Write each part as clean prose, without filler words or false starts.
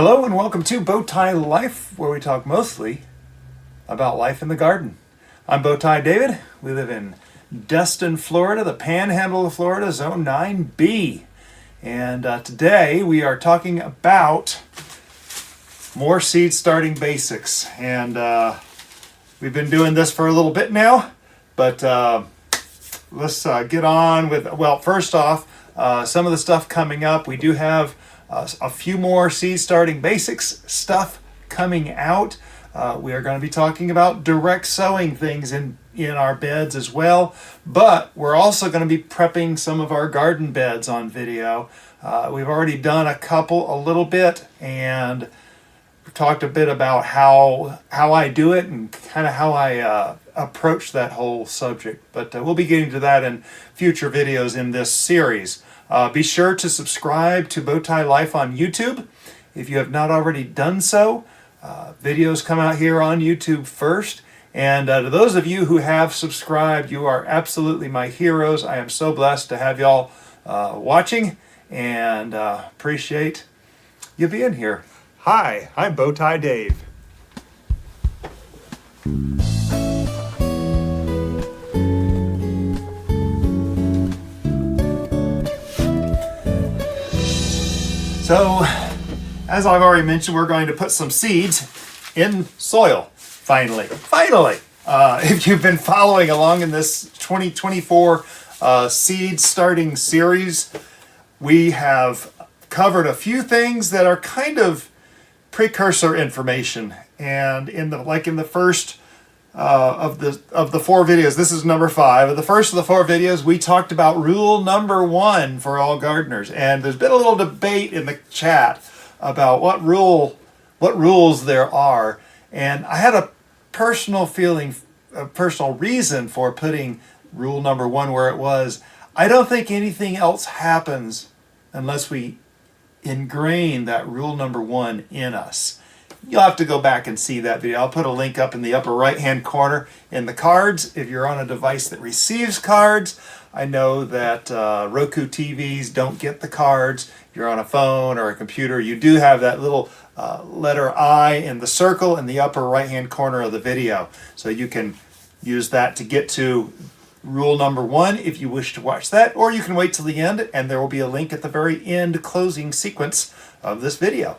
Hello and welcome to Bowtie Life, where we talk mostly about life in the garden. I'm Bowtie David. We live in Destin, Florida, the panhandle of Florida, Zone 9B. And today we are talking about more seed starting basics. And we've been doing this for a little bit now, but let's get on with, well, first off, some of the stuff coming up. We do have a few more seed starting basics stuff coming out. We are going to be talking about direct sowing things in our beds as well, but we're also going to be prepping some of our garden beds on video. We've already done a little bit, and we've talked a bit about how I do it and kind of how I approach that whole subject, but we'll be getting to that in future videos in this series. Be sure to subscribe to Bowtie Life on YouTube if you have not already done so. Videos come out here on YouTube first. And to those of you who have subscribed, you are absolutely my heroes. I am so blessed to have y'all watching and appreciate you being here. Hi, I'm Bowtie Dave. So, as I've already mentioned, we're going to put some seeds in soil, finally. If you've been following along in this 2024 seed starting series, we have covered a few things that are kind of precursor information. And in the first of the four videos, this is number 5. Of the first of the 4 videos, we talked about rule number 1 for all gardeners. And there's been a little debate in the chat about what rules there are. And I had a personal reason for putting rule number 1 where it was. I don't think anything else happens unless we ingrain that rule number 1 in us. You'll have to go back and see that video. I'll put a link up in the upper right hand corner in the cards if you're on a device that receives cards. I know that Roku TVs don't get the cards. If you're on a phone or a computer, you do have that little letter I in the circle in the upper right hand corner of the video. So you can use that to get to rule number 1 if you wish to watch that, or you can wait till the end and there will be a link at the very end closing sequence of this video.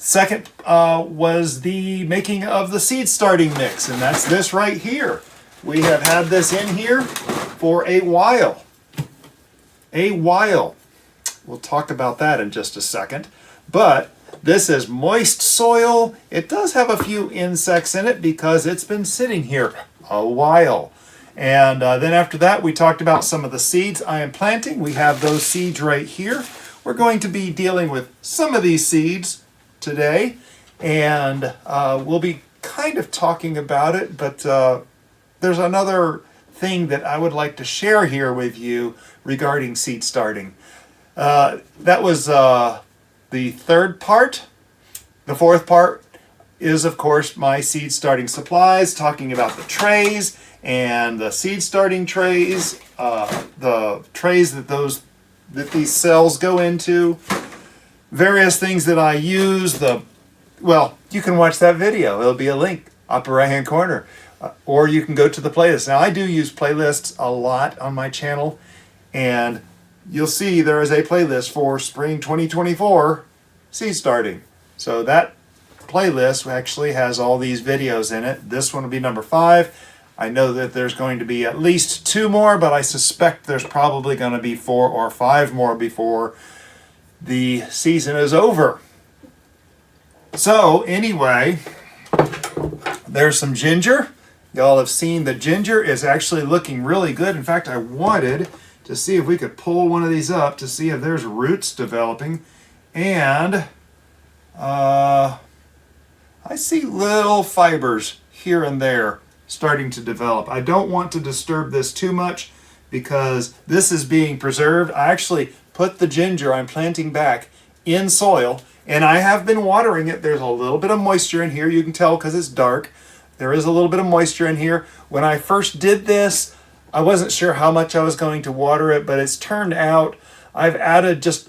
Second was the making of the seed starting mix, and that's this right here. We have had this in here for a while. We'll talk about that in just a second. But this is moist soil. It does have a few insects in it because it's been sitting here a while. And then after that, we talked about some of the seeds I am planting. We have those seeds right here. We're going to be dealing with some of these seeds today, and we'll be kind of talking about it, but there's another thing that I would like to share here with you regarding seed starting. That was the third part. The fourth part is, of course, my seed starting supplies, talking about the trays and the seed starting trays, the trays that these cells go into, various things that I use. Well, you can watch that video. There'll be a link upper right hand corner, or you can go to the playlist. Now, I do use playlists a lot on my channel, and you'll see there is a playlist for spring 2024 seed starting. So that playlist actually has all these videos in it. This one will be number 5. I know that there's going to be at least 2 more, but I suspect there's probably going to be 4 or 5 more before the season is over. So anyway, there's some ginger. Y'all have seen the ginger is actually looking really good. In fact, I wanted to see if we could pull one of these up to see if there's roots developing. And I see little fibers here and there starting to develop. I don't want to disturb this too much because this is being preserved. I actually put the ginger I'm planting back in soil, and I have been watering it. There's a little bit of moisture in here. You can tell because it's dark. There is a little bit of moisture in here. When I first did this, I wasn't sure how much I was going to water it, but it's turned out I've added just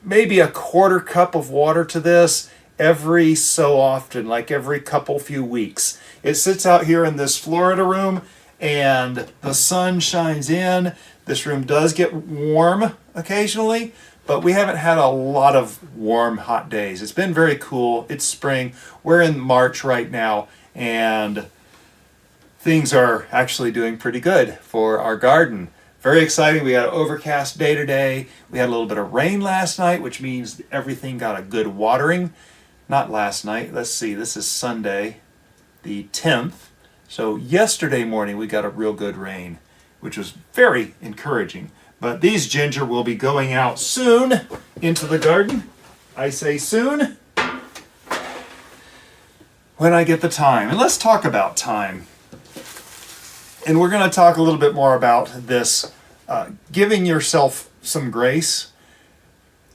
maybe a quarter cup of water to this every so often, like every few weeks. It sits out here in this Florida room and the sun shines in. This room does get warm occasionally, but we haven't had a lot of warm, hot days. It's been very cool. It's spring. We're in March right now, and things are actually doing pretty good for our garden. Very exciting. We had an overcast day today. We had a little bit of rain last night, which means everything got a good watering. Not last night. Let's see. This is Sunday, the 10th. So yesterday morning we got a real good rain, which was very encouraging. But these ginger will be going out soon into the garden. I say soon when I get the time. And let's talk about time. And we're going to talk a little bit more about this, giving yourself some grace.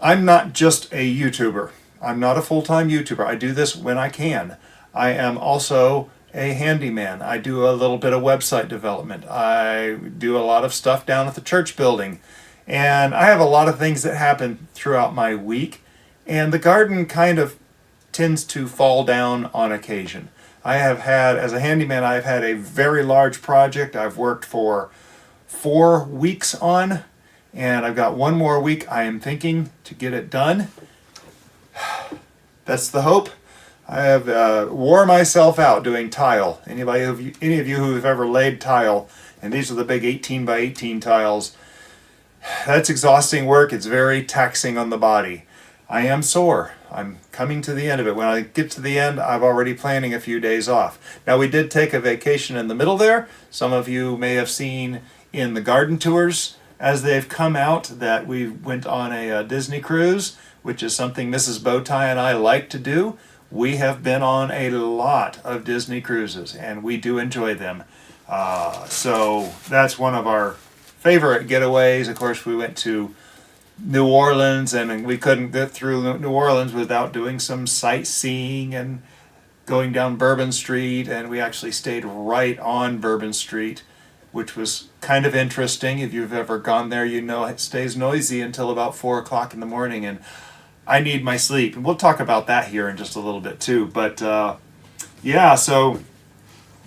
I'm not just a YouTuber. I'm not a full-time YouTuber. I do this when I can. I am also a handyman. I do a little bit of website development. I do a lot of stuff down at the church building. And I have a lot of things that happen throughout my week. And the garden kind of tends to fall down on occasion. I have had, as a handyman, I've had a very large project I've worked for 4 weeks on, and I've got one more week I am thinking to get it done. That's the hope. I have wore myself out doing tile. Any of you who have ever laid tile, and these are the big 18 by 18 tiles, that's exhausting work. It's very taxing on the body. I am sore. I'm coming to the end of it. When I get to the end, I'm already planning a few days off. Now, we did take a vacation in the middle there. Some of you may have seen in the garden tours as they've come out that we went on a Disney cruise, which is something Mrs. Bowtie and I like to do. We have been on a lot of Disney cruises, and we do enjoy them. So that's one of our favorite getaways. Of course, we went to New Orleans, and we couldn't get through New Orleans without doing some sightseeing and going down Bourbon Street, and we actually stayed right on Bourbon Street, which was kind of interesting. If you've ever gone there, you know it stays noisy until about 4 o'clock in the morning, and I need my sleep. And we'll talk about that here in just a little bit too. But yeah, so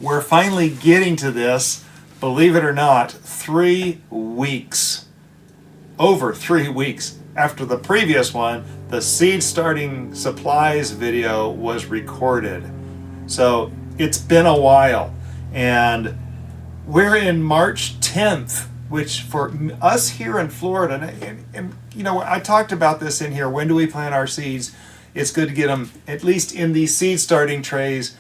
we're finally getting to this, believe it or not, 3 weeks. Over 3 weeks after the previous one, the seed starting supplies video was recorded. So it's been a while, and we're in March 10th, which for us here in Florida, and you know, I talked about this in here, when do we plant our seeds? It's good to get them at least in these seed starting trays,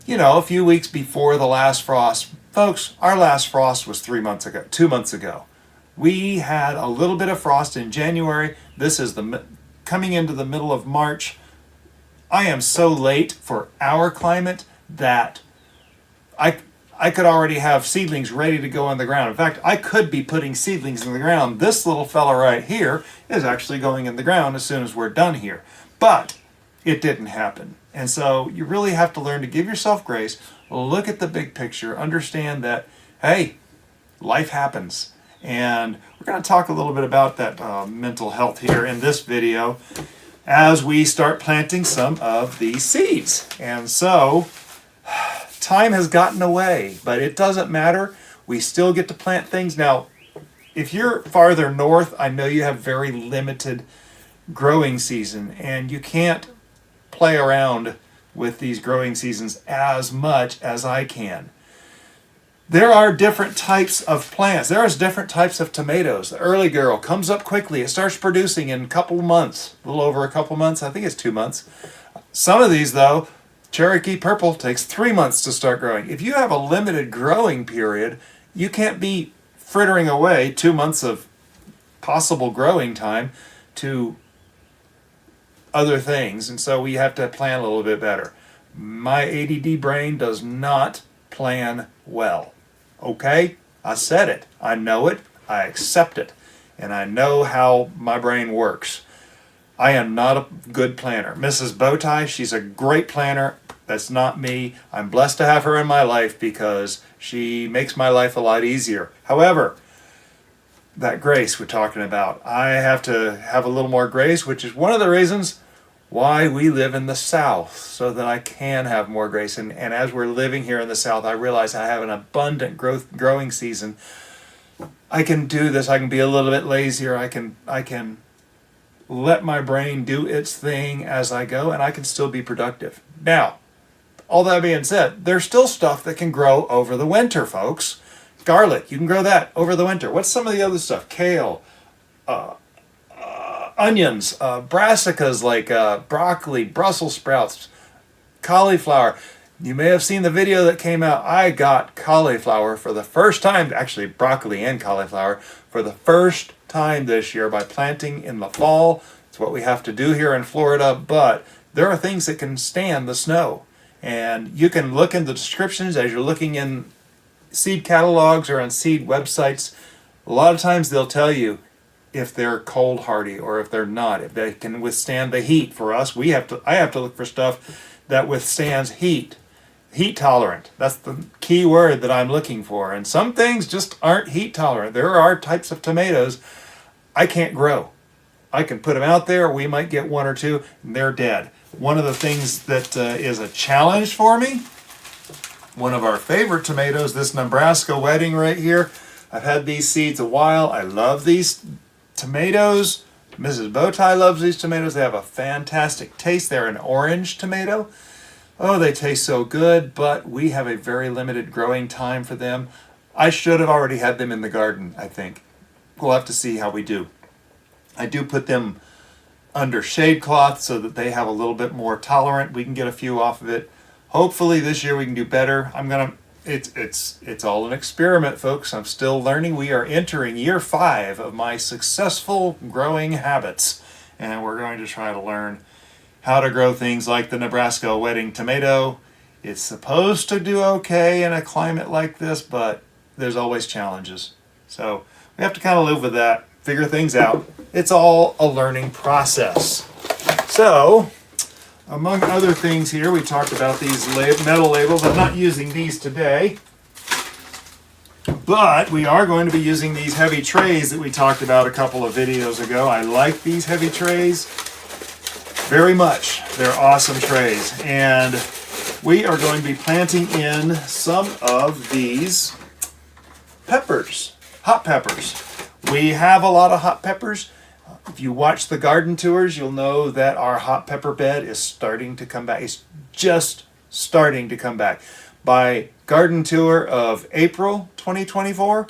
you know, a few weeks before the last frost. Folks, our last frost was 2 months ago. We had a little bit of frost in January. This is coming into the middle of March. I am so late for our climate that I could already have seedlings ready to go in the ground. In fact, I could be putting seedlings in the ground. This little fella right here is actually going in the ground as soon as we're done here. But it didn't happen. And so you really have to learn to give yourself grace, look at the big picture, understand that, hey, life happens. And we're going to talk a little bit about that mental health here in this video as we start planting some of these seeds. And so time has gotten away, but it doesn't matter. We still get to plant things. Now, if you're farther north, I know you have very limited growing season, and you can't play around with these growing seasons as much as I can. There are different types of plants. There is different types of tomatoes. The early girl comes up quickly. It starts producing in a couple months, a little over a couple months. I think it's 2 months. Some of these, though, Cherokee Purple takes 3 months to start growing. If you have a limited growing period, you can't be frittering away 2 months of possible growing time to other things. And so we have to plan a little bit better. My A.D.D brain does not plan well. Okay? I said it. I know it. I accept it. And I know how my brain works. I am not a good planner. Mrs. Bowtie, she's a great planner. That's not me. I'm blessed to have her in my life because she makes my life a lot easier. However, that grace we're talking about. I have to have a little more grace, which is one of the reasons why we live in the South, so that I can have more grace. And as we're living here in the South, I realize I have an abundant growing season. I can do this. I can be a little bit lazier. I can let my brain do its thing as I go, and I can still be productive. Now, all that being said, there's still stuff that can grow over the winter, folks. Garlic, you can grow that over the winter. What's some of the other stuff? Kale, onions, brassicas like broccoli, Brussels sprouts, cauliflower. You may have seen the video that came out. I got cauliflower for the first time, actually broccoli and cauliflower, for the first time this year by planting in the fall. It's what we have to do here in Florida, but there are things that can stand the snow. And you can look in the descriptions as you're looking in seed catalogs or on seed websites. A lot of times they'll tell you if they're cold hardy or if they're not, if they can withstand the heat. For us, I have to look for stuff that withstands heat. Heat tolerant. That's the key word that I'm looking for. And some things just aren't heat tolerant. There are types of tomatoes I can't grow. I can put them out there, we might get one or two, and they're dead. One of the things that is a challenge for me, one of our favorite tomatoes, this Nebraska Wedding right here. I've had these seeds a while. I love these tomatoes. Mrs. Bowtie loves these tomatoes. They have a fantastic taste. They're an orange tomato. Oh, they taste so good, but we have a very limited growing time for them. I should have already had them in the garden, I think. We'll have to see how we do. I do put them under shade cloth so that they have a little bit more tolerant. We can get a few off of it. Hopefully this year we can do better. It's all an experiment, folks. I'm still learning. We are entering year 5 of my successful growing habits, and we're going to try to learn how to grow things like the Nebraska Wedding tomato. It's supposed to do okay in a climate like this, but there's always challenges. So we have to kind of live with that, figure things out. It's all a learning process. So, among other things here, we talked about these metal labels. I'm not using these today, but we are going to be using these heavy trays that we talked about a couple of videos ago. I like these heavy trays very much. They're awesome trays. And we are going to be planting in some of these peppers, hot peppers. We have a lot of hot peppers. If you watch the garden tours, you'll know that our hot pepper bed is starting to come back. It's just starting to come back. By garden tour of April 2024,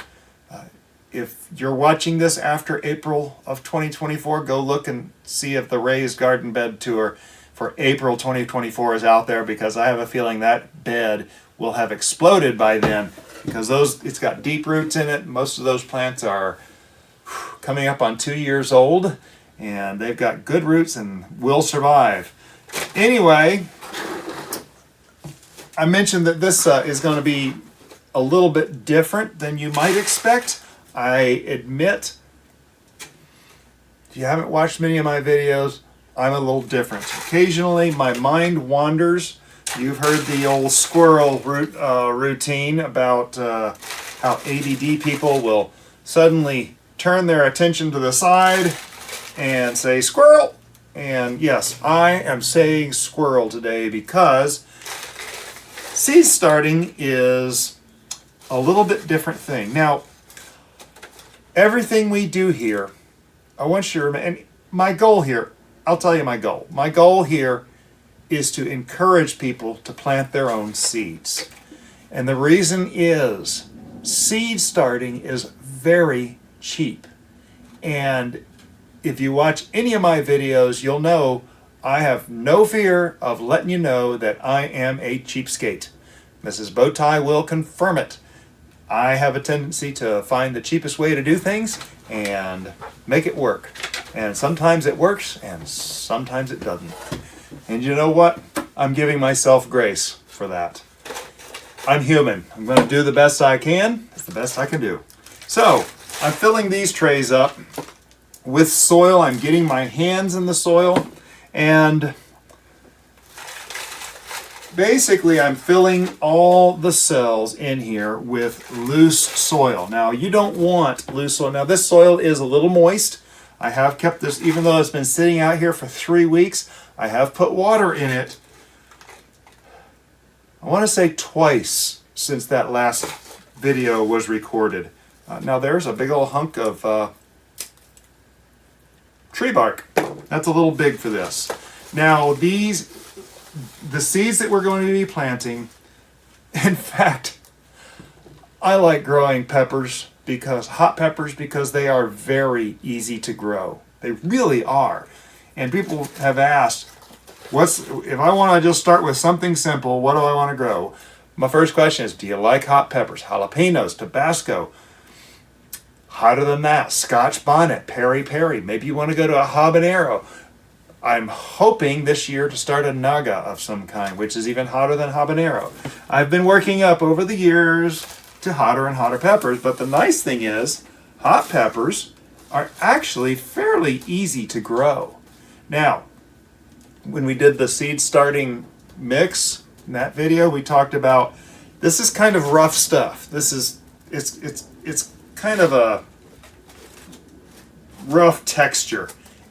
if you're watching this after April of 2024, go look and see if the raised garden bed tour for April 2024 is out there, because I have a feeling that bed will have exploded by then, because it's got deep roots in it. Most of those plants are coming up on 2 years old, and they've got good roots and will survive. Anyway, I mentioned that this is going to be a little bit different than you might expect. I admit, if you haven't watched many of my videos, I'm a little different. Occasionally my mind wanders. You've heard the old squirrel routine about how ADD people will suddenly turn their attention to the side and say squirrel. And yes, I am saying squirrel today because seed starting is a little bit different thing. Now, everything we do here, I want you to remember, and my goal here, I'll tell you my goal. My goal here is to encourage people to plant their own seeds. And the reason is seed starting is very cheap. And if you watch any of my videos, you'll know I have no fear of letting you know that I am a cheapskate. Mrs. Bowtie will confirm it. I have a tendency to find the cheapest way to do things and make it work. And sometimes it works and sometimes it doesn't. And you know what? I'm giving myself grace for that. I'm human. I'm going to do the best I can. It's the best I can do. So, I'm filling these trays up with soil. I'm getting my hands in the soil. And basically I'm filling all the cells in here with loose soil. Now you don't want loose soil. Now this soil is a little moist. I have kept this, even though it's been sitting out here for 3 weeks, I have put water in it. I want to say twice since that last video was recorded. Now there's a big old hunk of tree bark. That's a little big for this. Now the seeds that we're going to be planting, in fact, I like growing hot peppers because they are very easy to grow. They really are. And people have asked, if I want to just start with something simple, what do I want to grow? My first question is, do you like hot peppers? Jalapenos, Tabasco. Hotter than that, Scotch Bonnet, Peri Peri. Maybe you want to go to a habanero. I'm hoping this year to start a naga of some kind, which is even hotter than habanero. I've been working up over the years to hotter and hotter peppers, but the nice thing is, hot peppers are actually fairly easy to grow. Now, when we did the seed starting mix in that video, we talked about this is kind of rough stuff. It's kind of a rough texture.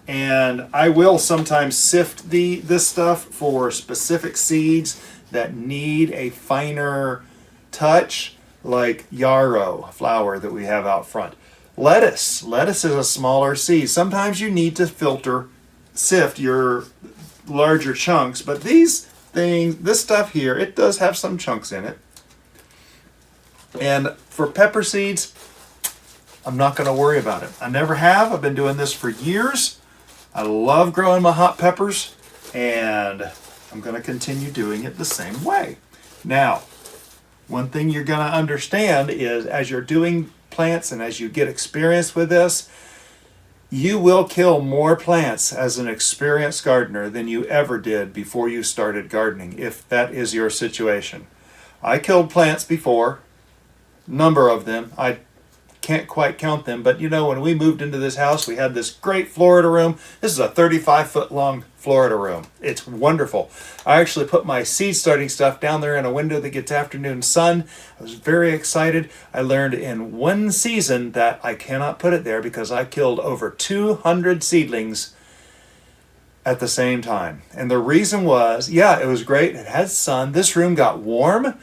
And I will sometimes sift this stuff for specific seeds that need a finer touch, like yarrow flower that we have out front. Lettuce is a smaller seed. Sometimes you need to sift your larger chunks, but this stuff here, it does have some chunks in it. And for pepper seeds, I'm not going to worry about it. I never have. I've been doing this for years. I love growing my hot peppers, and I'm going to continue doing it the same way. Now, one thing you're going to understand is as you're doing plants and as you get experience with this, you will kill more plants as an experienced gardener than you ever did before you started gardening, if that is your situation. I killed plants before, number of them. I can't quite count them, but when we moved into this house, we had this great Florida room. This is a 35-foot long Florida room. It's wonderful. I actually put my seed starting stuff down there in a window that gets afternoon sun. I was very excited. I learned in one season that I cannot put it there because I killed over 200 seedlings at the same time. And the reason was, it was great. It had sun. This room got warm.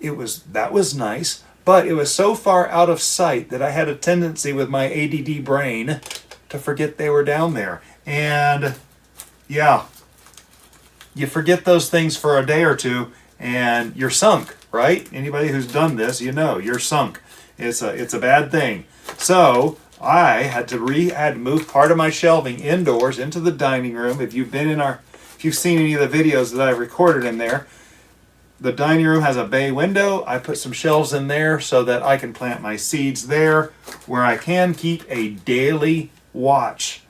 That was nice. But it was so far out of sight that I had a tendency with my A.D.D brain to forget they were down there. And you forget those things for a day or two and you're sunk, right? Anybody who's done this, you're sunk. It's a bad thing. So I had to move part of my shelving indoors into the dining room. If you've seen any of the videos that I've recorded in there, the dining room has a bay window. I put some shelves in there so that I can plant my seeds there, where I can keep a daily watch,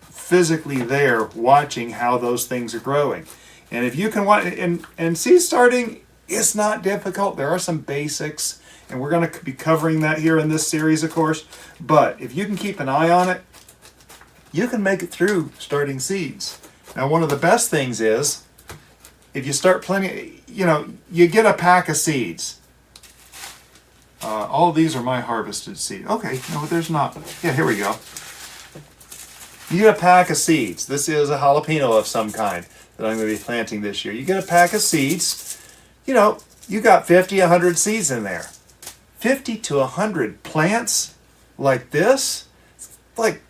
physically there, watching how those things are growing. And if you can watch, and seed starting is not difficult. There are some basics, and we're going to be covering that here in this series, of course. But if you can keep an eye on it, you can make it through starting seeds. Now, one of the best things is, if you start planting, you get a pack of seeds. All of these are my harvested seeds. Okay, no, there's not. Yeah, here we go. You get a pack of seeds. This is a jalapeno of some kind that I'm going to be planting this year. You get a pack of seeds. You got 50, 100 seeds in there. 50 to 100 plants like this, it's like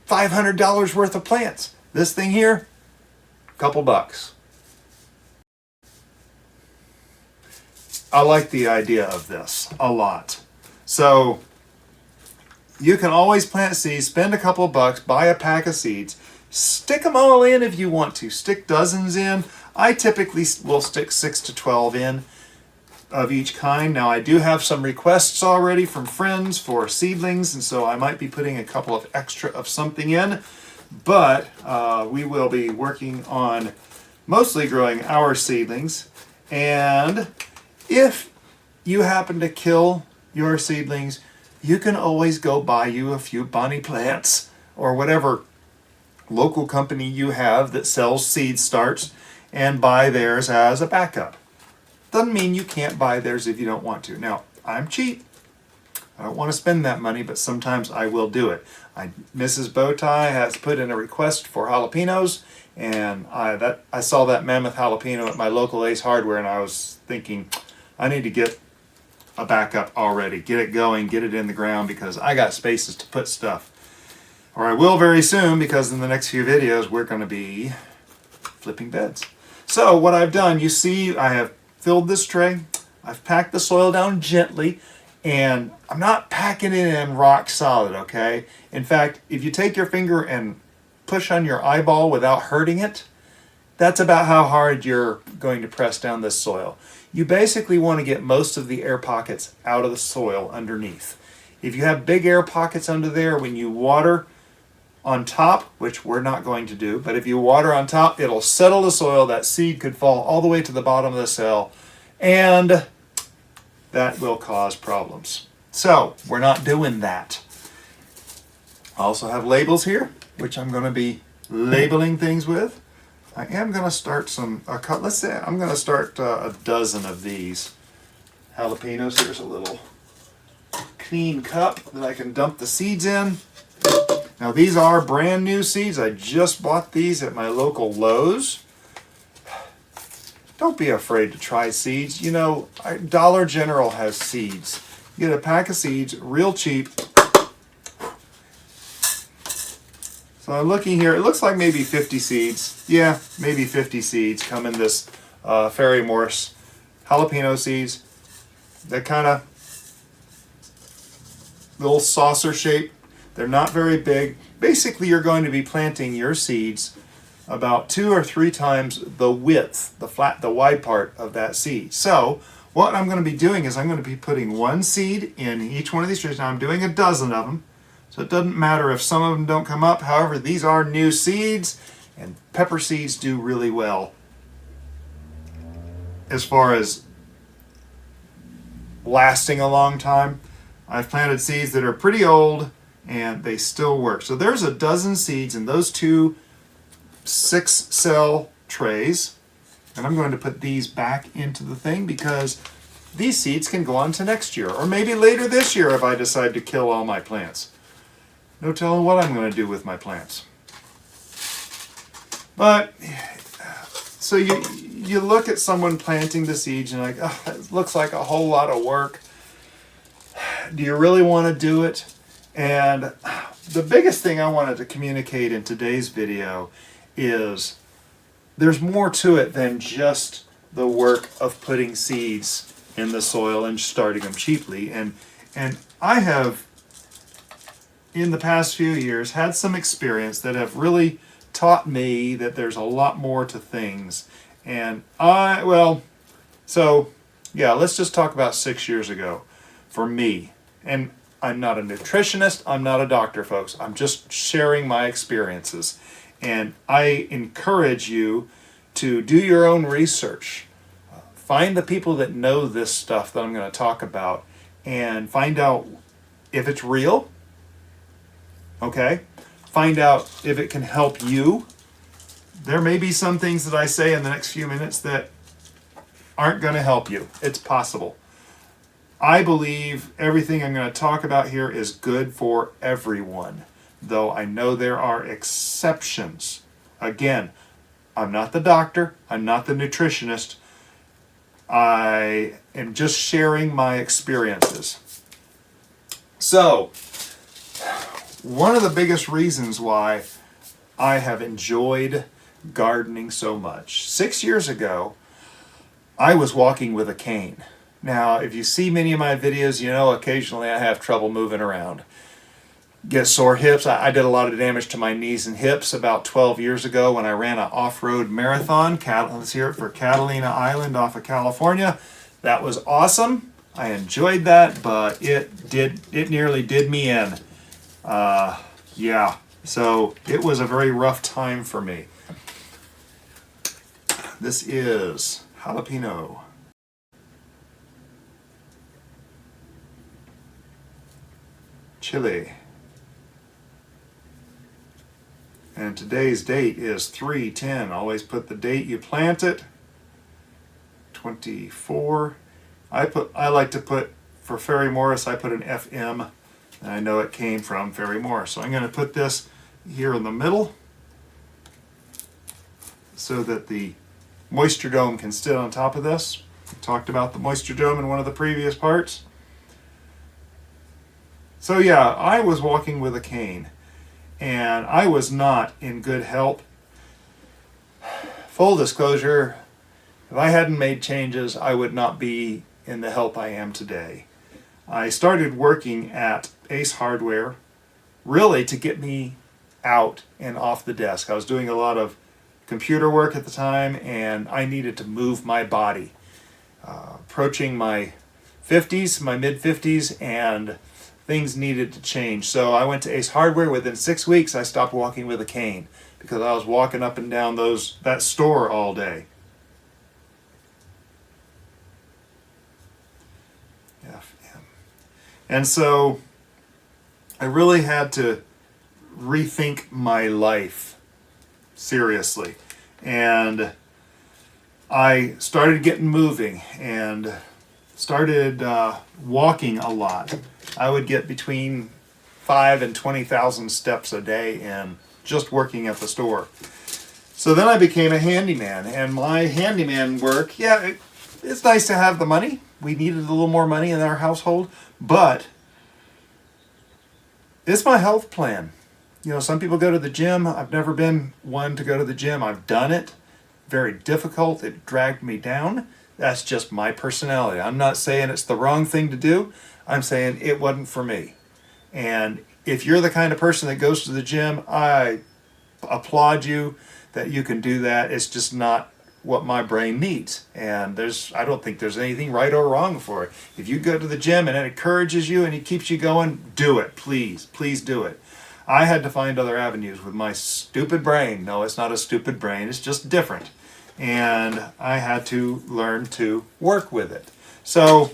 $500 worth of plants. This thing here, a couple bucks. I like the idea of this a lot. So you can always plant seeds, spend a couple bucks, buy a pack of seeds, stick them all in if you want to. Stick dozens in. I typically will stick 6 to 12 in of each kind. Now I do have some requests already from friends for seedlings, and so I might be putting a couple of extra of something in, but we will be working on mostly growing our seedlings. And if you happen to kill your seedlings, you can always go buy you a few Bonnie plants or whatever local company you have that sells seed starts, and buy theirs as a backup. Doesn't mean you can't buy theirs if you don't want to. Now, I'm cheap. I don't want to spend that money, but sometimes I will do it. Mrs. Bowtie has put in a request for jalapenos, and I saw that mammoth jalapeno at my local Ace Hardware, and I was thinking, I need to get a backup already. Get it going, get it in the ground, because I got spaces to put stuff. Or I will very soon, because in the next few videos we're going to be flipping beds. So what I've done, you see I have filled this tray. I've packed the soil down gently, and I'm not packing it in rock solid, okay? In fact, if you take your finger and push on your eyeball without hurting it, that's about how hard you're going to press down this soil. You basically want to get most of the air pockets out of the soil underneath. If you have big air pockets under there, when you water on top, which we're not going to do, but if you water on top, it'll settle the soil. That seed could fall all the way to the bottom of the cell, and that will cause problems. So we're not doing that. I also have labels here, which I'm going to be labeling things with. I am going to start let's say I'm going to start a dozen of these jalapenos. Here's a little clean cup that I can dump the seeds in. Now these are brand new seeds. I just bought these at my local Lowe's. Don't be afraid to try seeds. You know, Dollar General has seeds. You get a pack of seeds, real cheap. So I'm looking here, it looks like maybe 50 seeds. Yeah, maybe 50 seeds come in this Fairy Morse jalapeno seeds. They're kind of little saucer shape. They're not very big. Basically, you're going to be planting your seeds about 2 or 3 times the width, the wide part of that seed. So what I'm going to be doing is I'm going to be putting 1 seed in each one of these trees. Now I'm doing a dozen of them, so it doesn't matter if some of them don't come up. However, these are new seeds, and pepper seeds do really well as far as lasting a long time. I've planted seeds that are pretty old, and they still work. So there's a dozen seeds in those 2 6-cell trays, and I'm going to put these back into the thing because these seeds can go on to next year, or maybe later this year if I decide to kill all my plants. No telling what I'm going to do with my plants. But so you look at someone planting the seeds and you're like, oh, it looks like a whole lot of work. Do you really want to do it? And the biggest thing I wanted to communicate in today's video is there's more to it than just the work of putting seeds in the soil and starting them cheaply. And I have, in the past few years, had some experience that have really taught me that there's a lot more to things. And so yeah, let's just talk about 6 years ago for me. And I'm not a nutritionist, I'm not a doctor, folks. I'm just sharing my experiences. And I encourage you to do your own research. Find the people that know this stuff that I'm going to talk about and find out if it's real, okay? Find out if it can help you. There may be some things that I say in the next few minutes that aren't going to help you. It's possible. I believe everything I'm going to talk about here is good for everyone, though I know there are exceptions. Again, I'm not the doctor, I'm not the nutritionist. I am just sharing my experiences. So, one of the biggest reasons why I have enjoyed gardening so much. 6 years ago, I was walking with a cane. Now, if you see many of my videos, you know occasionally I have trouble moving around. Get sore hips. I did a lot of damage to my knees and hips about 12 years ago when I ran an off-road marathon. Let's hear it for Catalina Island off of California. That was awesome. I enjoyed that, but it nearly did me in. Yeah, so it was a very rough time for me. This is jalapeno. Chili. And today's date is 3/10. Always put the date you plant it. 24. I like to put, for Ferry Morris, I put an FM, and I know it came from Ferry Morris. So I'm going to put this here in the middle so that the moisture dome can sit on top of this. We talked about the moisture dome in one of the previous parts. So yeah, I was walking with a cane, and I was not in good health. Full disclosure, if I hadn't made changes, I would not be in the health I am today. I started working at Ace Hardware really to get me out and off the desk. I was doing a lot of computer work at the time, and I needed to move my body. Approaching my 50s, my mid-50s, and things needed to change. So I went to Ace Hardware. Within 6 weeks, I stopped walking with a cane because I was walking up and down that store all day. And so I really had to rethink my life seriously. And I started getting moving and started walking a lot. I would get between 5,000 and 20,000 steps a day in just working at the store. So then I became a handyman, and my handyman work, it's nice to have the money. We needed a little more money in our household, but it's my health plan. You know, some people go to the gym. I've never been one to go to the gym. I've done it. Very difficult. It dragged me down. That's just my personality. I'm not saying it's the wrong thing to do. I'm saying it wasn't for me. And if you're the kind of person that goes to the gym, I applaud you that you can do that. It's just not what my brain needs. And I don't think there's anything right or wrong for it. If you go to the gym and it encourages you and it keeps you going, do it. Please do it. I had to find other avenues with my stupid brain. No, it's not a stupid brain. It's just different. And I had to learn to work with it. So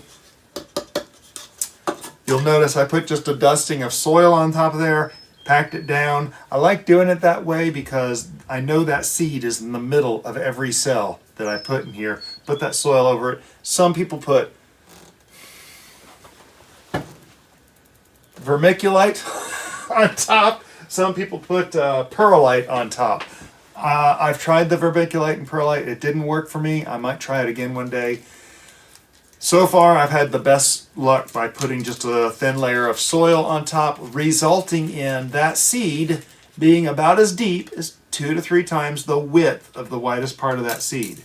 you'll notice I put just a dusting of soil on top of there, packed it down. I like doing it that way because I know that seed is in the middle of every cell that I put in here. Put that soil over it. Some people put vermiculite on top. Some people put perlite on top. I've tried the vermiculite and perlite. It didn't work for me. I might try it again one day. So far, I've had the best luck by putting just a thin layer of soil on top, resulting in that seed being about as deep as 2 to 3 times the width of the widest part of that seed.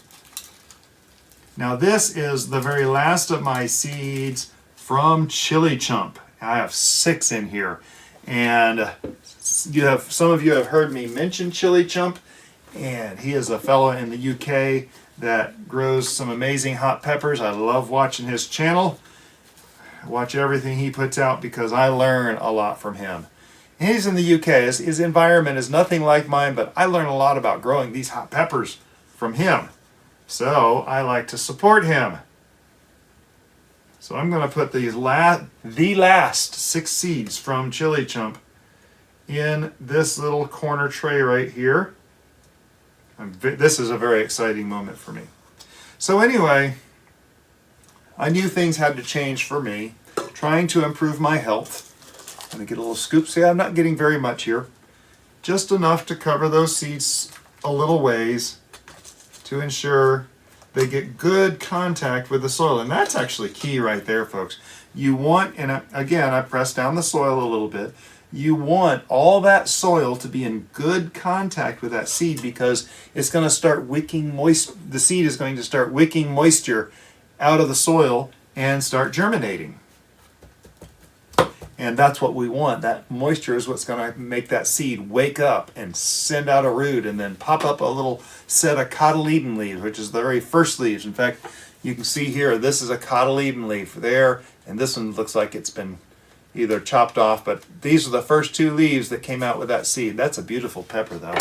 Now this is the very last of my seeds from Chili Chump. I have 6 in here. And some of you have heard me mention Chili Chump, and he is a fellow in the UK that grows some amazing hot peppers. I love watching his channel. I watch everything he puts out because I learn a lot from him. And he's in the UK. His environment is nothing like mine, but I learn a lot about growing these hot peppers from him. So I like to support him. So I'm going to put the last 6 seeds from Chili Chump in this little corner tray right here. This is a very exciting moment for me. So anyway, I knew things had to change for me, trying to improve my health. I'm going to get a little scoop. See, I'm not getting very much here. Just enough to cover those seeds a little ways to ensure they get good contact with the soil. And that's actually key right there, folks. You want, and again, I pressed down the soil a little bit. You want all that soil to be in good contact with that seed because it's going to start wicking the seed is going to start wicking moisture out of the soil and start germinating. And that's what we want. That moisture is what's going to make that seed wake up and send out a root and then pop up a little set of cotyledon leaves, which is the very first leaves. In fact, you can see here, this is a cotyledon leaf there, and this one looks like it's been either chopped off, but these are the first 2 leaves that came out with that seed. That's a beautiful pepper, though.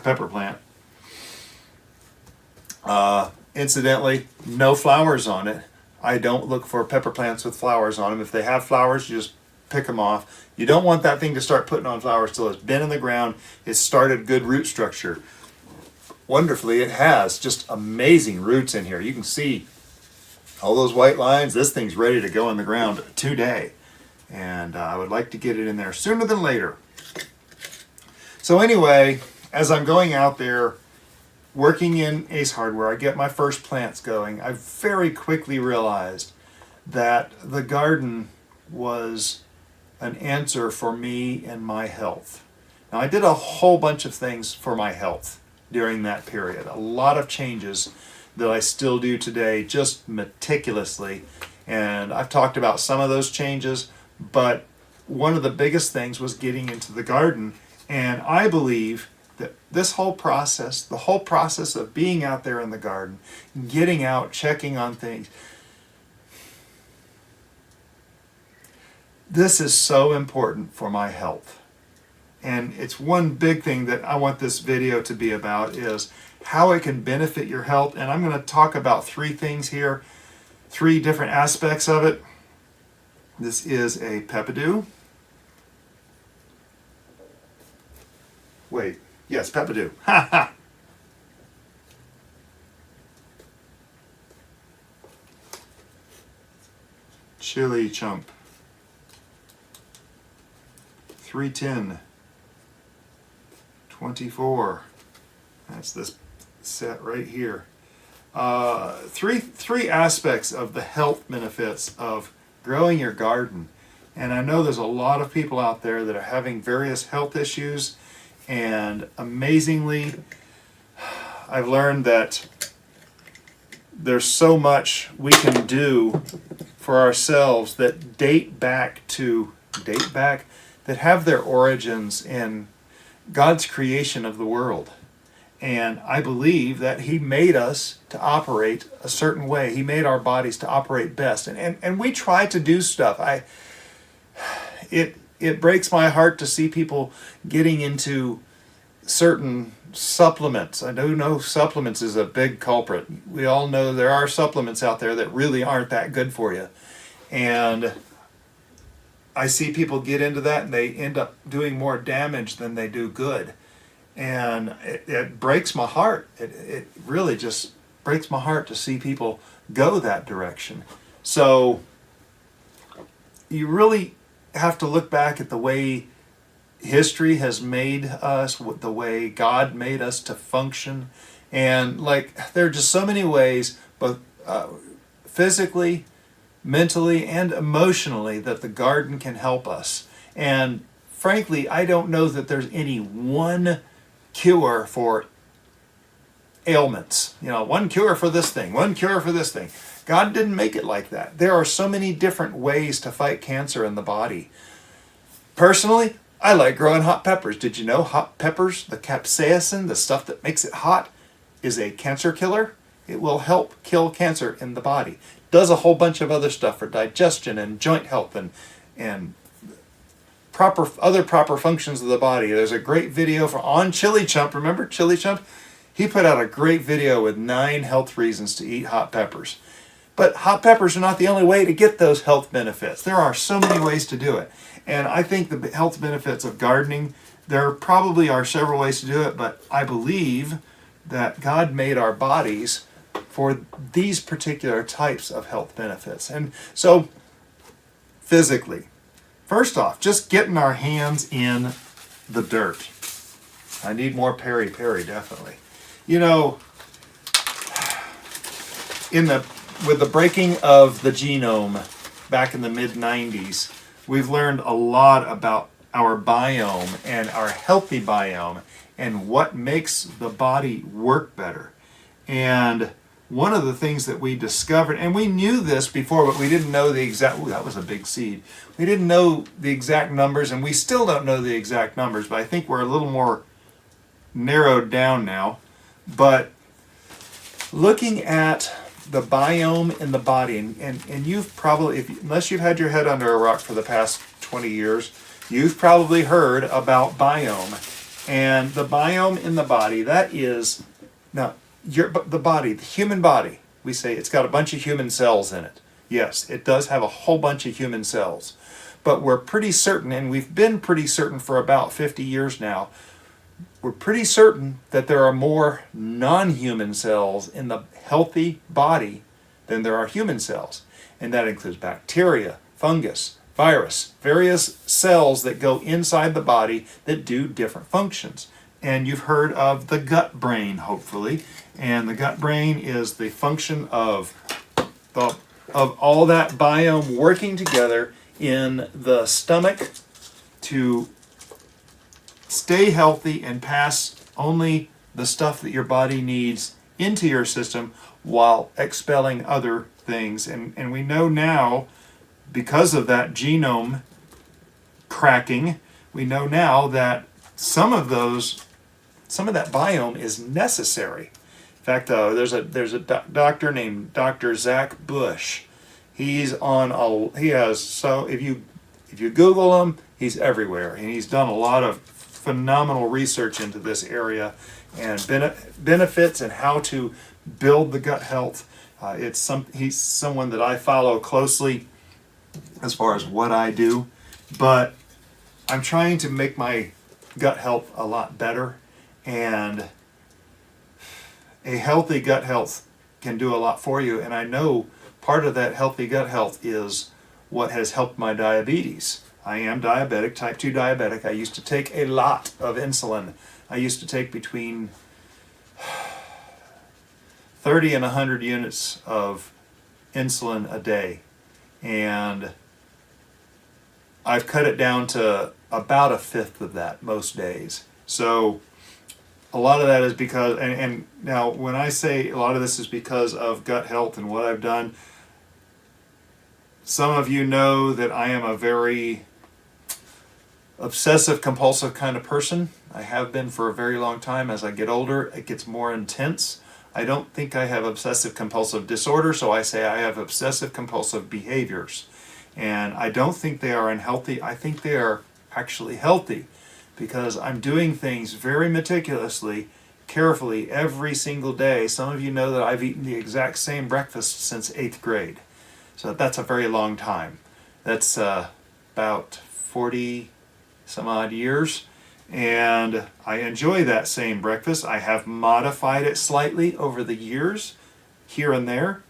Pepper plant. Incidentally, no flowers on it. I don't look for pepper plants with flowers on them. If they have flowers, you just pick them off. You don't want that thing to start putting on flowers till it's been in the ground. It's started good root structure. Wonderfully, it has just amazing roots in here. You can see all those white lines. This thing's ready to go in the ground today. And I would like to get it in there sooner than later. So anyway, as I'm going out there, working in Ace Hardware, I get my first plants going. I very quickly realized that the garden was an answer for me and my health. Now, I did a whole bunch of things for my health during that period. A lot of changes that I still do today, just meticulously. And I've talked about some of those changes, but one of the biggest things was getting into the garden. And I believe that this whole process, the whole process of being out there in the garden, getting out, checking on things, this is so important for my health. And it's one big thing that I want this video to be about, is how it can benefit your health. And I'm going to talk about 3 things here, 3 different aspects of it. This is a Peppadew. Wait, yes, Peppadew. Ha ha! Chili chump. 310. 24. That's this set right here. Three aspects of the health benefits of growing your garden. And I know there's a lot of people out there that are having various health issues, and amazingly, I've learned that there's so much we can do for ourselves that that have their origins in God's creation of the world. And I believe that He made us to operate a certain way. He made our bodies to operate best. And we try to do stuff. It breaks my heart to see people getting into certain supplements. I do know supplements is a big culprit. We all know there are supplements out there that really aren't that good for you. And I see people get into that and they end up doing more damage than they do good. And it breaks my heart. It really just breaks my heart to see people go that direction. So you really have to look back at the way history has made us, the way God made us to function. And there are just so many ways, both physically, mentally, and emotionally, that the garden can help us. And frankly, I don't know that there's any one cure for ailments. One cure for this thing, one cure for this thing. God didn't make it like that. There are so many different ways to fight cancer in the body. Personally, I like growing hot peppers. Did you know hot peppers, the capsaicin, the stuff that makes it hot, is a cancer killer? It will help kill cancer in the body. Does a whole bunch of other stuff for digestion and joint health and other proper functions of the body. There's a great video on Chili Chump. Remember Chili Chump? He put out a great video with 9 health reasons to eat hot peppers. But hot peppers are not the only way to get those health benefits. There are so many ways to do it. And I think the health benefits of gardening, there probably are several ways to do it, but I believe that God made our bodies for these particular types of health benefits. And so, physically, first off, just getting our hands in the dirt. I need more Peri Peri, definitely. With the breaking of the genome back in the mid-90s, we've learned a lot about our biome and our healthy biome and what makes the body work better. And one of the things that we discovered, and we knew this before, but we didn't know the exact, that was a big seed. We didn't know the exact numbers, and we still don't know the exact numbers, but I think we're a little more narrowed down now. But looking at the biome in the body, and you've probably, unless you've had your head under a rock for the past 20 years, you've probably heard about biome. And the biome in the body, that is, now, the body, the human body, we say it's got a bunch of human cells in it. Yes, it does have a whole bunch of human cells. but we're pretty certain, and we've been pretty certain for about 50 years now, we're pretty certain that there are more non-human cells in the healthy body than there are human cells. And that includes bacteria, fungus, virus, various cells that go inside the body that do different functions. And you've heard of the gut brain, hopefully. And the gut brain is the function of all that biome working together in the stomach to stay healthy and pass only the stuff that your body needs into your system while expelling other things. And we know now, because of that genome cracking, we know now that some of that biome is necessary. In fact, there's a doctor named Dr. Zach Bush. He has, so if you Google him, he's everywhere, and he's done a lot of phenomenal research into this area and benefits and how to build the gut health. He's someone that I follow closely as far as what I do, but I'm trying to make my gut health a lot better, and a healthy gut health can do a lot for you. And I know part of that healthy gut health is what has helped my diabetes. I am diabetic, type 2 diabetic. I used to take a lot of insulin. I used to take between 30 and 100 units of insulin a day. And I've cut it down to about a fifth of that most days. So a lot of that is because, and now when I say a lot of this is because of gut health and what I've done, some of you know that I am a very obsessive compulsive kind of person. I have been for a very long time. As I get older, it gets more intense. I don't think I have obsessive compulsive disorder, so I say I have obsessive compulsive behaviors. And I don't think they are unhealthy. I think they are actually healthy, because I'm doing things very meticulously, carefully every single day. Some of you know that I've eaten the exact same breakfast since 8th grade. So that's a very long time. That's about 40 some odd years. And I enjoy that same breakfast. I have modified it slightly over the years, here and there.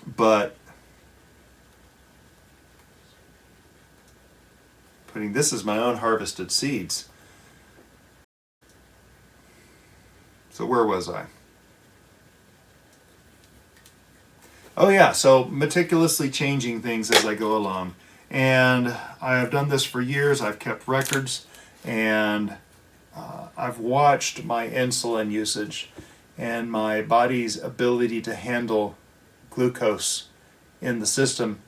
But this is my own harvested seeds. So where was I? Oh yeah, so meticulously changing things as I go along. And I have done this for years. I've kept records, and I've watched my insulin usage and my body's ability to handle glucose in the system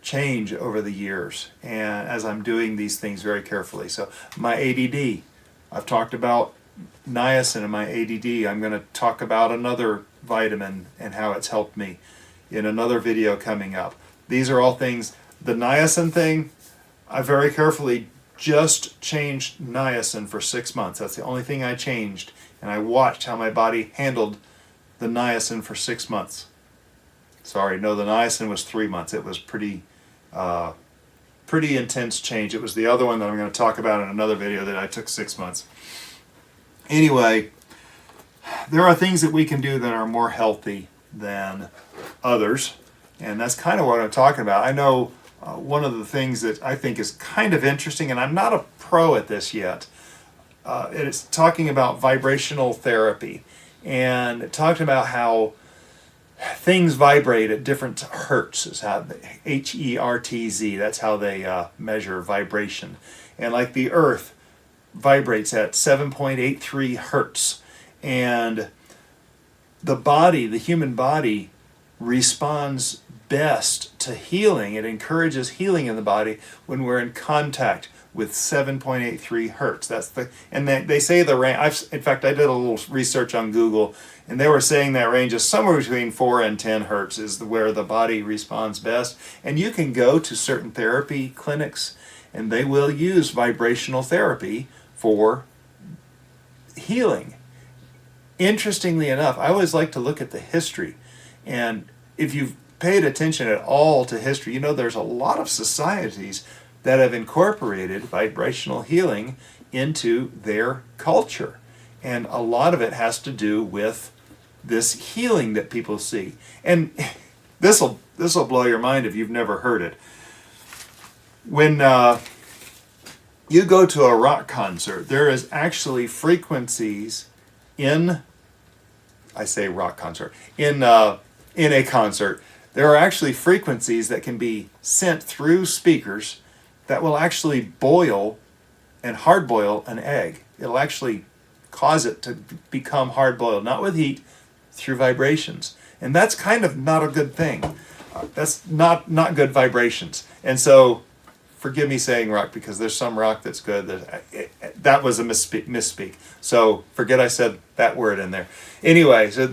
change over the years, and as I'm doing these things very carefully. So my A.D.D, I've talked about niacin in my A.D.D. I'm going to talk about another vitamin and how it's helped me in another video coming up. These are all things. The niacin thing, I very carefully just changed niacin for 6 months. That's the only thing I changed, and I watched how my body handled the niacin for 6 months. Sorry, no, the niacin was 3 months. It was pretty intense change. It was the other one that I'm going to talk about in another video that I took 6 months. Anyway, there are things that we can do that are more healthy than others, and that's kind of what I'm talking about. I know one of the things that I think is kind of interesting, and I'm not a pro at this yet, it's talking about vibrational therapy, and it talked about how things vibrate at different hertz, is how Hertz, that's how they measure vibration. And like the earth vibrates at 7.83 hertz, and the human body responds best to healing. It encourages healing in the body when we're in contact with 7.83 hertz. And they say the range. In fact, I did a little research on Google, and they were saying that range is somewhere between 4 and 10 hertz is where the body responds best. And you can go to certain therapy clinics, and they will use vibrational therapy for healing. Interestingly enough, I always like to look at the history, and if you've paid attention at all to history, you know there's a lot of societies that have incorporated vibrational healing into their culture. And a lot of it has to do with this healing that people see. And this'll blow your mind if you've never heard it. When you go to a rock concert, there is actually frequencies in, I say rock concert, in a concert, there are actually frequencies that can be sent through speakers that will actually boil and hard boil an egg. It'll actually cause it to become hard boiled, not with heat, through vibrations. And that's kind of not a good thing. That's not good vibrations. And so, forgive me saying rock, because there's some rock that's good. That was a misspeak. So forget I said that word in there. Anyway, so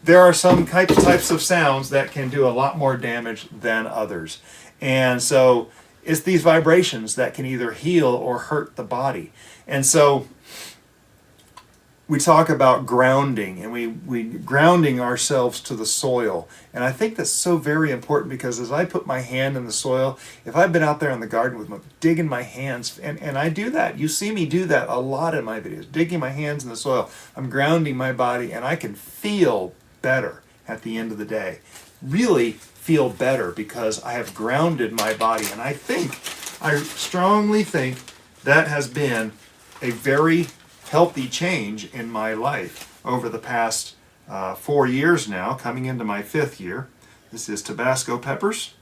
there are some types of sounds that can do a lot more damage than others. And so it's these vibrations that can either heal or hurt the body. And so we talk about grounding, and we grounding ourselves to the soil. And I think that's so very important, because as I put my hand in the soil, if I've been out there in the garden with digging my hands, and I do that, you see me do that a lot in my videos, digging my hands in the soil, I'm grounding my body, and I can feel better at the end of the day. Really feel better because I have grounded my body. And I strongly think that has been a very healthy change in my life over the past 4 years now, coming into my 5th year. This is Tabasco peppers.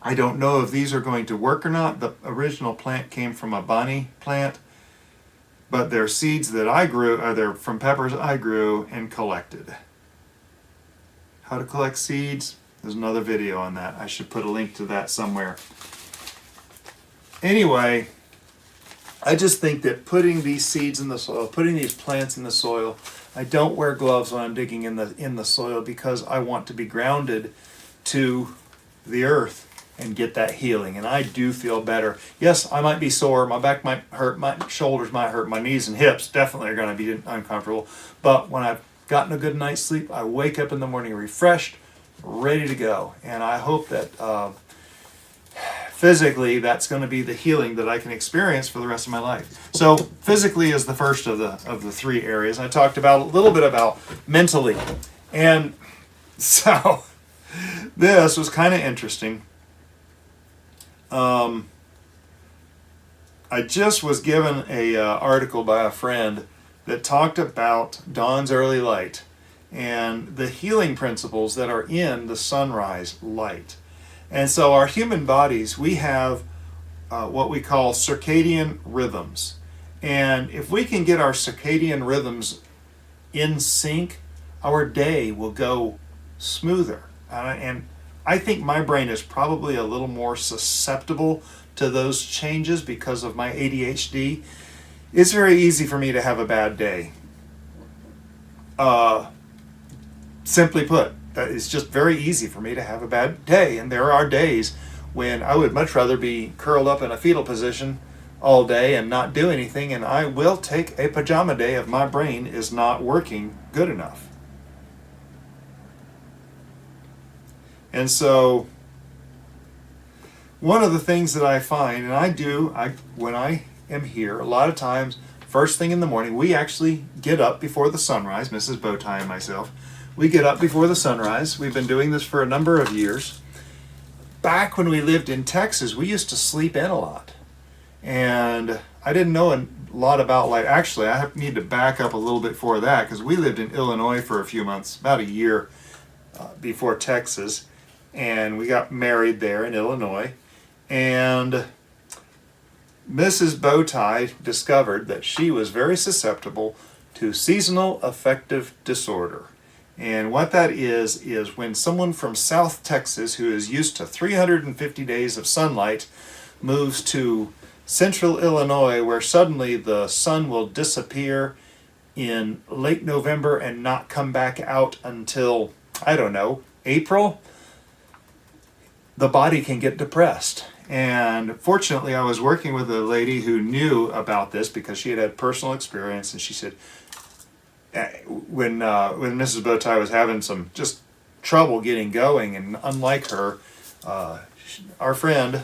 I don't know if these are going to work or not. The original plant came from a Bonnie plant, but they're seeds that I grew, they're from peppers I grew and collected. How to collect seeds, there's another video on that. I should put a link to that somewhere. Anyway, I just think that putting these seeds in the soil, putting these plants in the soil, I don't wear gloves when I'm digging in the soil, because I want to be grounded to the earth and get that healing. And I do feel better. Yes, I might be sore, my back might hurt, my shoulders might hurt, my knees and hips definitely are going to be uncomfortable. But when I've gotten a good night's sleep, I wake up in the morning refreshed, ready to go. And I hope that physically that's going to be the healing that I can experience for the rest of my life. So physically is the first of the 3 areas. I talked about a little bit about mentally. And so this was kind of interesting. I just was given a article by a friend that talked about dawn's early light and the healing principles that are in the sunrise light. And so our human bodies, we have what we call circadian rhythms. And if we can get our circadian rhythms in sync, our day will go smoother. And I think my brain is probably a little more susceptible to those changes because of my ADHD. It's very easy for me to have a bad day. Simply put, that it's just very easy for me to have a bad day. And there are days when I would much rather be curled up in a fetal position all day and not do anything, and I will take a pajama day if my brain is not working good enough. And so one of the things that I find, and when I am here, a lot of times, first thing in the morning, we actually get up before the sunrise, Mrs. Bowtie and myself. We get up before the sunrise. We've been doing this for a number of years. Back when we lived in Texas, we used to sleep in a lot. And I didn't know a lot about light. Actually, I need to back up a little bit for that, because we lived in Illinois for a few months, about a year before Texas. And we got married there in Illinois. And Mrs. Bowtie discovered that she was very susceptible to seasonal affective disorder. And what that is when someone from South Texas who is used to 350 days of sunlight moves to central Illinois, where suddenly the sun will disappear in late November and not come back out until, I don't know, April, the body can get depressed. And fortunately, I was working with a lady who knew about this because she had had personal experience, and she said, when Mrs. Bowtie was having some just trouble getting going. And unlike her, our friend,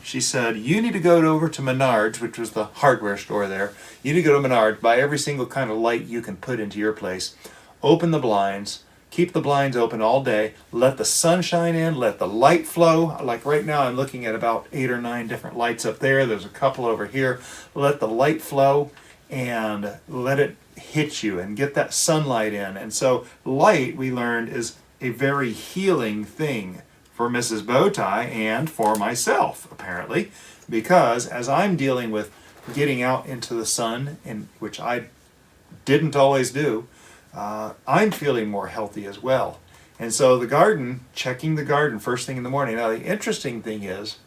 she said, you need to go over to Menards, which was the hardware store there. You need to go to Menards, buy every single kind of light you can put into your place. Open the blinds, keep the blinds open all day, let the sun shine in, let the light flow. Like right now I'm looking at about 8 or 9 different lights up there. There's a couple over here. Let the light flow and let it hit you and get that sunlight in. And so light, we learned, is a very healing thing for Mrs. Bowtie and for myself, apparently, because as I'm dealing with getting out into the sun, and which I didn't always do, I'm feeling more healthy as well. And so the garden, checking the garden first thing in the morning. Now the interesting thing is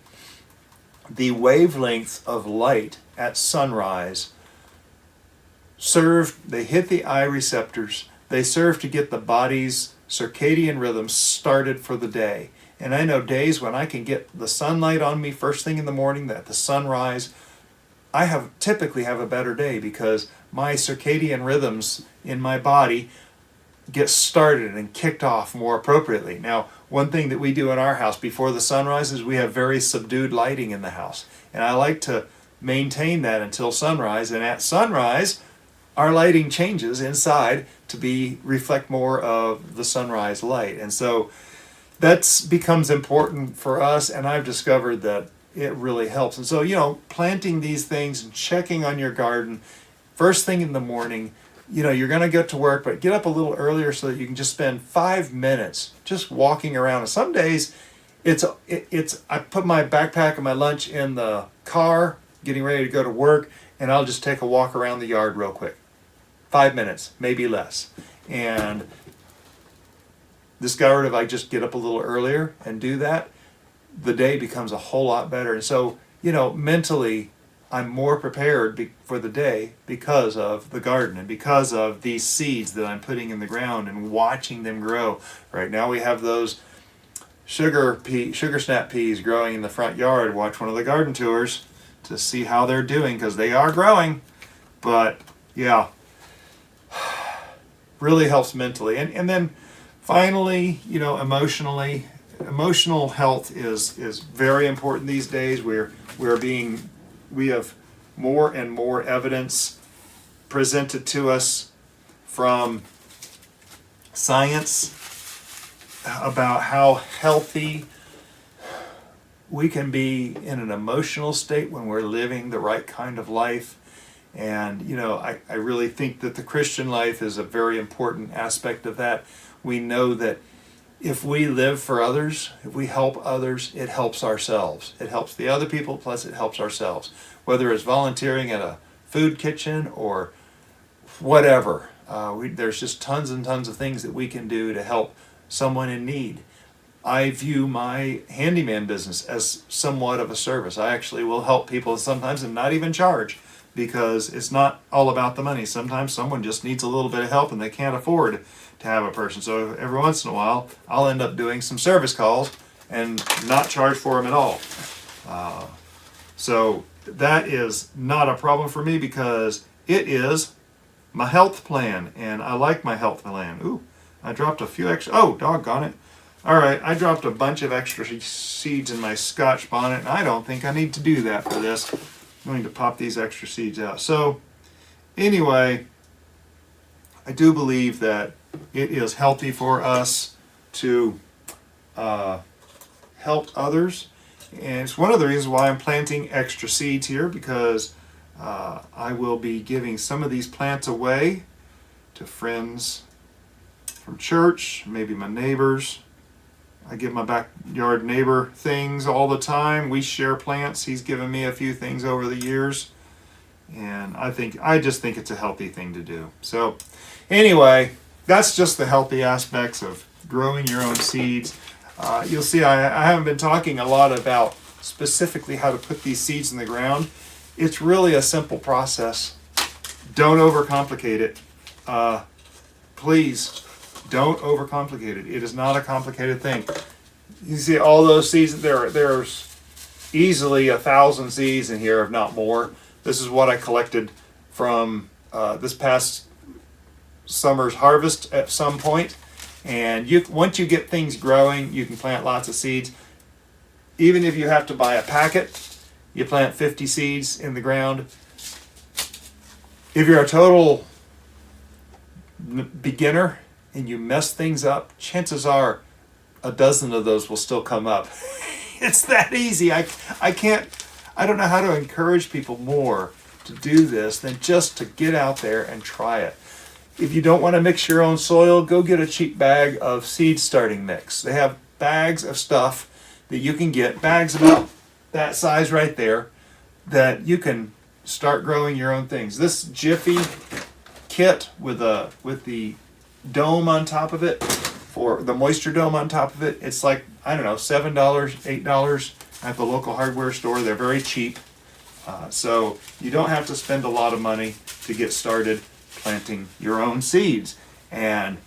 the wavelengths of light at sunrise they hit the eye receptors, they serve to get the body's circadian rhythms started for the day. And I know days when I can get the sunlight on me first thing in the morning, at the sunrise, I typically have a better day because my circadian rhythms in my body get started and kicked off more appropriately. Now, one thing that we do in our house before the sunrise is we have very subdued lighting in the house. And I like to maintain that until sunrise. And at sunrise, our lighting changes inside to reflect more of the sunrise light. And so that becomes important for us, and I've discovered that it really helps. And so, planting these things and checking on your garden first thing in the morning, you're going to get to work, but get up a little earlier so that you can just spend 5 minutes just walking around. And some days I put my backpack and my lunch in the car, getting ready to go to work, and I'll just take a walk around the yard real quick. 5 minutes, maybe less. And discovered if I just get up a little earlier and do that, the day becomes a whole lot better. And so, mentally, I'm more prepared for the day because of the garden and because of these seeds that I'm putting in the ground and watching them grow. Right now we have those sugar snap peas growing in the front yard. Watch one of the garden tours to see how they're doing because they are growing. But yeah, really helps mentally. And then finally, emotionally, emotional health is very important these days. We have more and more evidence presented to us from science about how healthy we can be in an emotional state when we're living the right kind of life. And, I really think that the Christian life is a very important aspect of that. We know that if we live for others, if we help others, it helps ourselves. It helps the other people, plus it helps ourselves. Whether it's volunteering at a food kitchen or whatever. There's just tons and tons of things that we can do to help someone in need. I view my handyman business as somewhat of a service. I actually will help people sometimes and not even charge, because it's not all about the money. Sometimes someone just needs a little bit of help and they can't afford to have a person. So every once in a while, I'll end up doing some service calls and not charge for them at all. So that is not a problem for me because it is my health plan, and I like my health plan. Ooh, I dropped a few extra. Oh, doggone it. All right, I dropped a bunch of extra seeds in my Scotch bonnet, and I don't think I need to do that for this. I'm going to pop these extra seeds out. So anyway, I do believe that it is healthy for us to help others. And it's one of the reasons why I'm planting extra seeds here, because I will be giving some of these plants away to friends from church, maybe my neighbors. I give my backyard neighbor things all the time. We share plants. He's given me a few things over the years. And I just think it's a healthy thing to do. So anyway, that's just the healthy aspects of growing your own seeds. You'll see I haven't been talking a lot about specifically how to put these seeds in the ground. It's really a simple process. Don't overcomplicate it. Please don't overcomplicate it. It is not a complicated thing. You see all those seeds, there's easily 1,000 seeds in here, if not more. This is what I collected from this past summer's harvest at some point. And once you get things growing, you can plant lots of seeds. Even if you have to buy a packet, you plant 50 seeds in the ground. If you're a total beginner and you mess things up, chances are a dozen of those will still come up. It's that easy. I don't know how to encourage people more to do this than just to get out there and try it. If you don't want to mix your own soil, go get a cheap bag of seed starting mix. They have bags of stuff that you can get, bags about that size right there, that you can start growing your own things. This Jiffy kit with the dome on top of it, for the moisture dome on top of it, it's like, I don't know, $7, $8 at the local hardware store. They're very cheap. So you don't have to spend a lot of money to get started planting your own seeds. And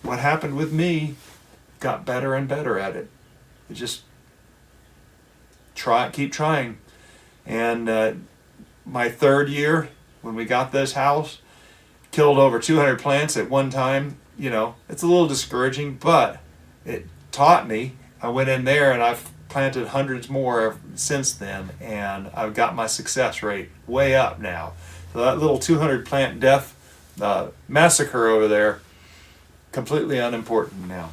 what happened with me, got better and better at it. You just keep trying. And my third year, when we got this house, killed over 200 plants at one time. You know, it's a little discouraging, but it taught me. I went in there and I've planted hundreds more since then, and I've got my success rate way up now. So that little 200 plant death massacre over there, completely unimportant now.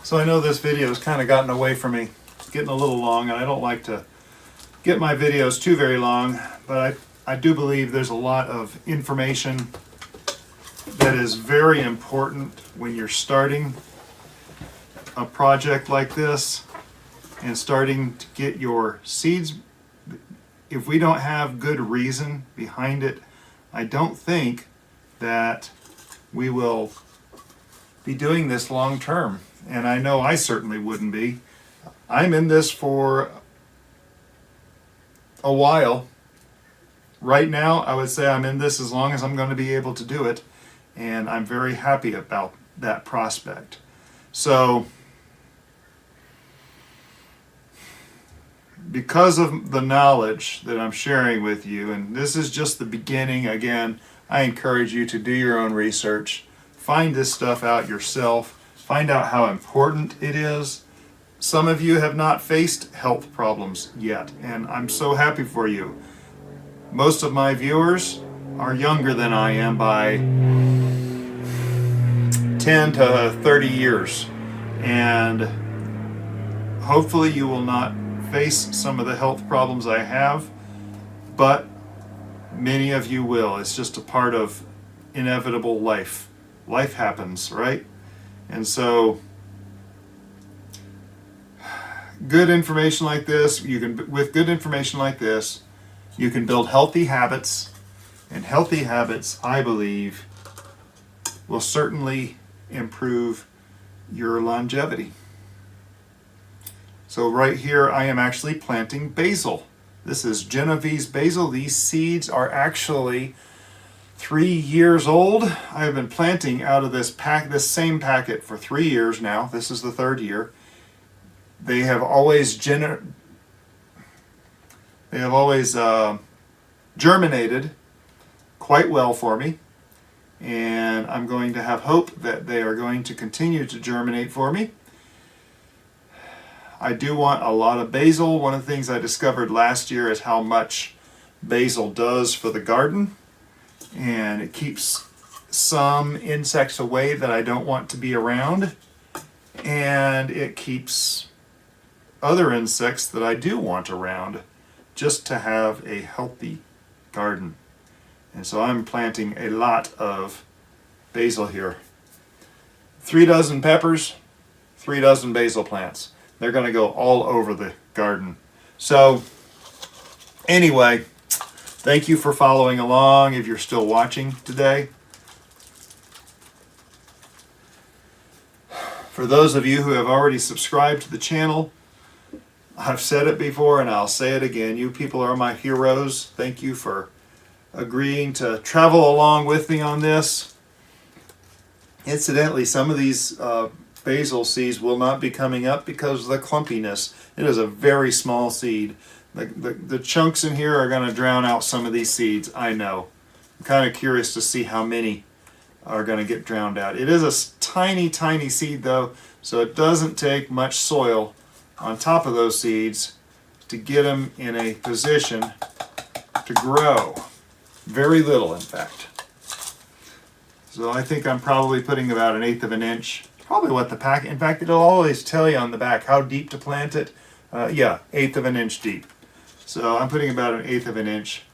So I know this video has kind of gotten away from me. It's getting a little long, and I don't like to get my videos too very long, but I do believe there's a lot of information that is very important when you're starting a project like this and starting to get your seeds. If we don't have good reason behind it, I don't think that we will be doing this long term. And I know I certainly wouldn't be. I'm in this for a while. Right now, I would say I'm in this as long as I'm going to be able to do it. And I'm very happy about that prospect. So, because of the knowledge that I'm sharing with you, and this is just the beginning, again, I encourage you to do your own research. Find this stuff out yourself. Find out how important it is. Some of you have not faced health problems yet, and I'm so happy for you. Most of my viewers are younger than I am by 10 to 30 years, and hopefully you will not face some of the health problems I have, but many of you will. It's just a part of inevitable life. Life happens, right? And so good information like this, with good information like this, you can build healthy habits, and healthy habits, I believe, will certainly improve your longevity. So right here I am actually planting basil. This is Genovese basil. These seeds are actually 3 years old. I have been planting out of this same packet for 3 years now. This is the third year. They have always germinated quite well for me, and I'm going to have hope that they are going to continue to germinate for me. I do want a lot of basil. One of the things I discovered last year is how much basil does for the garden, and it keeps some insects away that I don't want to be around, and it keeps other insects that I do want around, just to have a healthy garden. And so I'm planting a lot of basil here. 3 dozen peppers, 3 dozen basil plants. They're going to go all over the garden. So anyway, thank you for following along if you're still watching today. For those of you who have already subscribed to the channel, I've said it before and I'll say it again. You people are my heroes. Thank you for agreeing to travel along with me on this. Incidentally, some of these basil seeds will not be coming up because of the clumpiness. It is a very small seed. The chunks in here are going to drown out some of these seeds, I know. I'm kind of curious to see how many are going to get drowned out. It is a tiny, tiny seed though, so it doesn't take much soil on top of those seeds to get them in a position to grow. Very little, in fact. So I think I'm probably putting about 1/8 of an inch. Probably what the pack, in fact, it'll always tell you on the back how deep to plant it. Yeah, 1/8 of an inch deep. So I'm putting about 1/8 of an inch.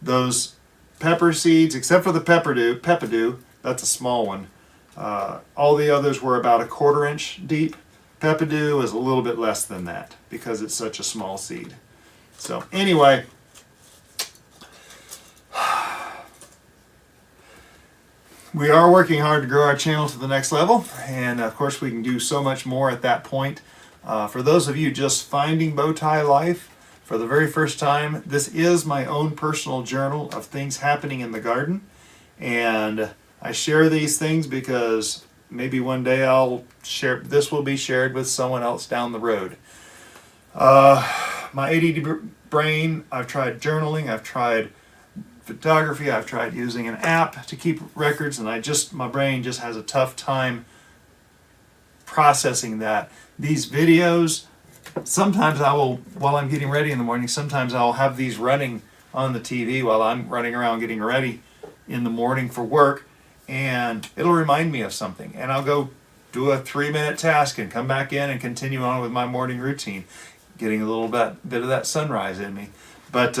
Those pepper seeds, except for the Peppadew, that's a small one. All the others were about 1/4 inch deep. Peppadew is a little bit less than that because it's such a small seed. So anyway, we are working hard to grow our channel to the next level, and of course we can do so much more at that point. For those of you just finding Bowtie Life for the very first time, this is my own personal journal of things happening in the garden, and I share these things because maybe one day this will be shared with someone else down the road. My A.D.D brain, I've tried journaling, I've tried photography, I've tried using an app to keep records, and my brain just has a tough time processing that. These videos, sometimes while I'm getting ready in the morning, sometimes I'll have these running on the TV while I'm running around getting ready in the morning for work, and it'll remind me of something, and I'll go do a 3-minute task and come back in and continue on with my morning routine, getting a little bit of that sunrise in me. But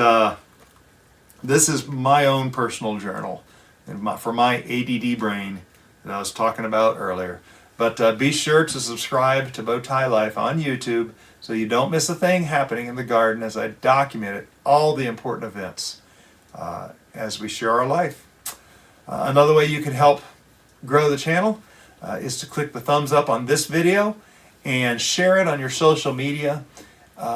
this is my own personal journal and for my A.D.D brain that I was talking about earlier. But be sure to subscribe to Bowtie Life on YouTube so you don't miss a thing happening in the garden as I document all the important events as we share our life. Another way you can help grow the channel is to click the thumbs up on this video and share it on your social media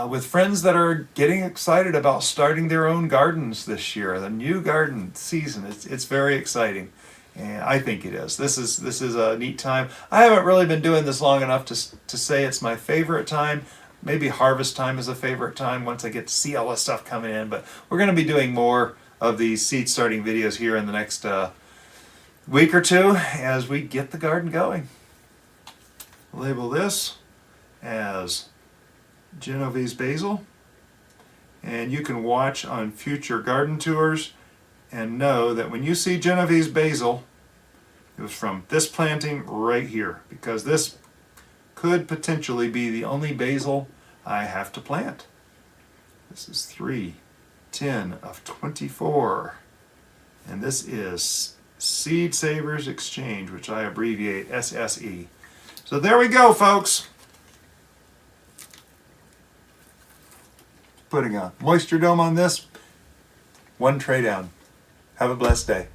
with friends that are getting excited about starting their own gardens this year. The new garden season, it's very exciting, and I think it is. This is a neat time. I haven't really been doing this long enough to say it's my favorite time. Maybe harvest time is a favorite time once I get to see all this stuff coming in, but we're going to be doing more of these seed starting videos here in the next week or two as we get the garden going. Label this as Genovese basil, and you can watch on future garden tours and know that when you see Genovese basil, it was from this planting right here, because this could potentially be the only basil I have to plant. This is 3/10 of 24, and this is Seed Savers Exchange, which I abbreviate SSE. So there we go, folks. Putting a moisture dome on this, one tray down. Have a blessed day.